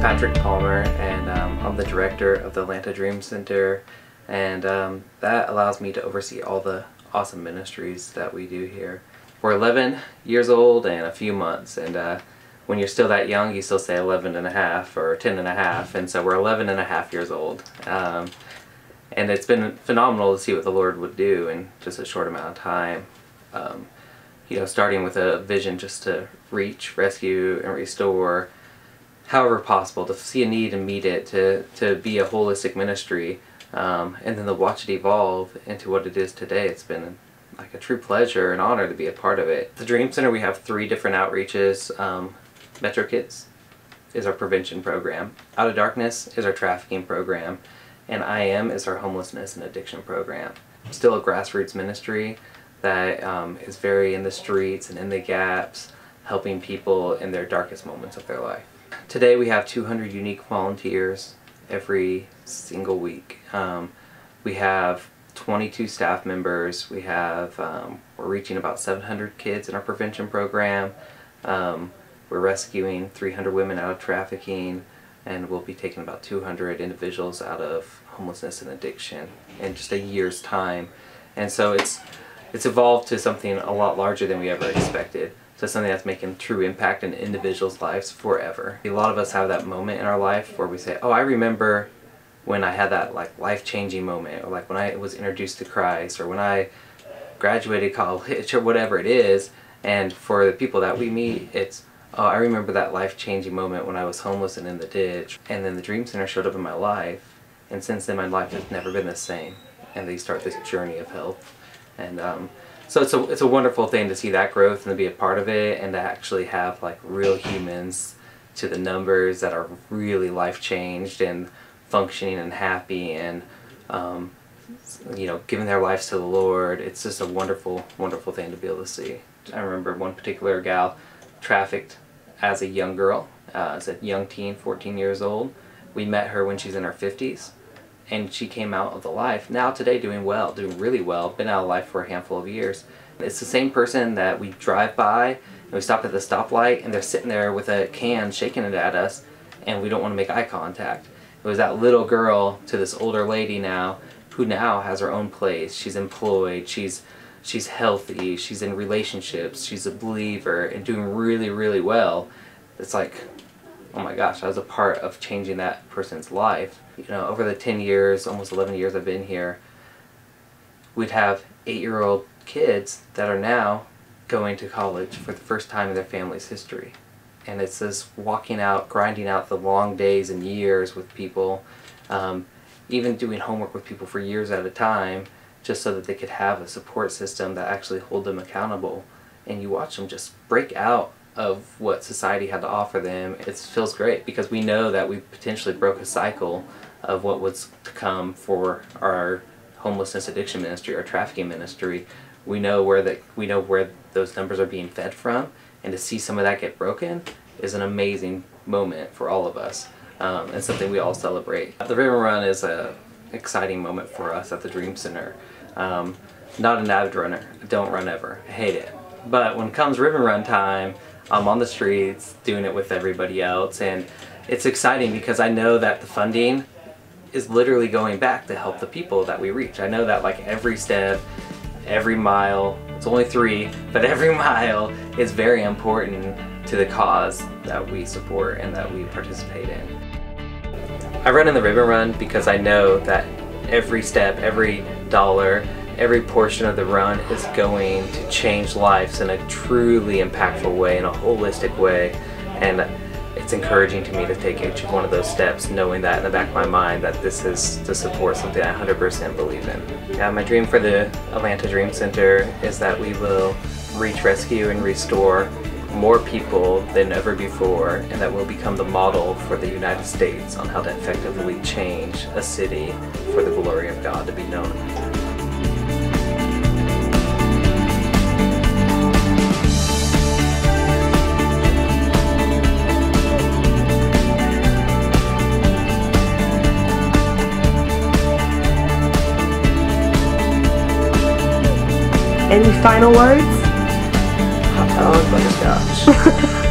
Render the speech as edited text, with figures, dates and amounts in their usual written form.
Patrick Palmer, and I'm the director of the Atlanta Dream Center, and that allows me to oversee all the awesome ministries that we do here. We're 11 years old and a few months, and when you're still that young, you still say 11 and a half or 10 and a half, and so we're 11 and a half years old. And it's been phenomenal to see what the Lord would do in just a short amount of time. You know, starting with a vision just to reach, rescue, and restore however possible, to see a need and meet it, to be a holistic ministry, and then to watch it evolve into what it is today. It's been like a true pleasure and honor to be a part of it. The Dream Center, we have 3 different outreaches. Metro Kids is our prevention program. Out of Darkness is our trafficking program. And I Am is our homelessness and addiction program. Still a grassroots ministry that is very in the streets and in the gaps, helping people in their darkest moments of their life. Today we have 200 unique volunteers every single week. We have 22 staff members. We have, we're reaching about 700 kids in our prevention program. We're rescuing 300 women out of trafficking, and we'll be taking about 200 individuals out of homelessness and addiction in just a year's time. And so it's evolved to something a lot larger than we ever expected. So something that's making true impact in individuals' lives forever. A lot of us have that moment in our life where we say, oh, I remember when I had that like life-changing moment, or like when I was introduced to Christ, or when I graduated college, or whatever it is. And for the people that we meet, it's, oh, I remember that life-changing moment when I was homeless and in the ditch. And then the Dream Center showed up in my life, and since then my life has never been the same. And they start this journey of health. And so it's a wonderful thing to see that growth and to be a part of it, and to actually have like real humans to the numbers that are really life-changed and functioning and happy and you know, giving their lives to the Lord. It's just a wonderful, wonderful thing to be able to see. I remember one particular gal trafficked as a young girl, as a young teen, 14 years old. We met her when she's in her 50s, and she came out of the life, now today doing well, doing really well, been out of life for a handful of years. It's the same person that we drive by, and we stop at the stoplight, and they're sitting there with a can shaking it at us, and we don't want to make eye contact. It was that little girl to this older lady now, who now has her own place. She's employed, she's healthy, she's in relationships, she's a believer, and doing really, really well. It's like, oh my gosh, I was a part of changing that person's life. You know, over the 10 years, almost 11 years I've been here, we'd have 8-year-old kids that are now going to college for the first time in their family's history. And it's this walking out, grinding out the long days and years with people, even doing homework with people for years at a time, just so that they could have a support system that actually hold them accountable. And you watch them just break out of what society had to offer them. It feels great, because we know that we potentially broke a cycle of what was to come for our homelessness addiction ministry, our trafficking ministry. We know where those numbers are being fed from, and to see some of that get broken is an amazing moment for all of us, and something we all celebrate. The Ribbon Run is an exciting moment for us at the Dream Center. Not an avid runner. I don't run ever. I hate it. But when comes Ribbon Run time, I'm on the streets doing it with everybody else, and it's exciting because I know that the funding is literally going back to help the people that we reach. I know that like every step, every mile, it's only 3, but every mile is very important to the cause that we support and that we participate in. I run in the Ribbon Run because I know that every step, every dollar, every portion of the run is going to change lives in a truly impactful way, in a holistic way, and it's encouraging to me to take each one of those steps, knowing that in the back of my mind that this is to support something I 100% believe in. Yeah, my dream for the Atlanta Dream Center is that we will reach, rescue, and restore more people than ever before, and that will become the model for the United States on how to effectively change a city for the glory of God to be known. Any final words? Hot dog, butterscotch.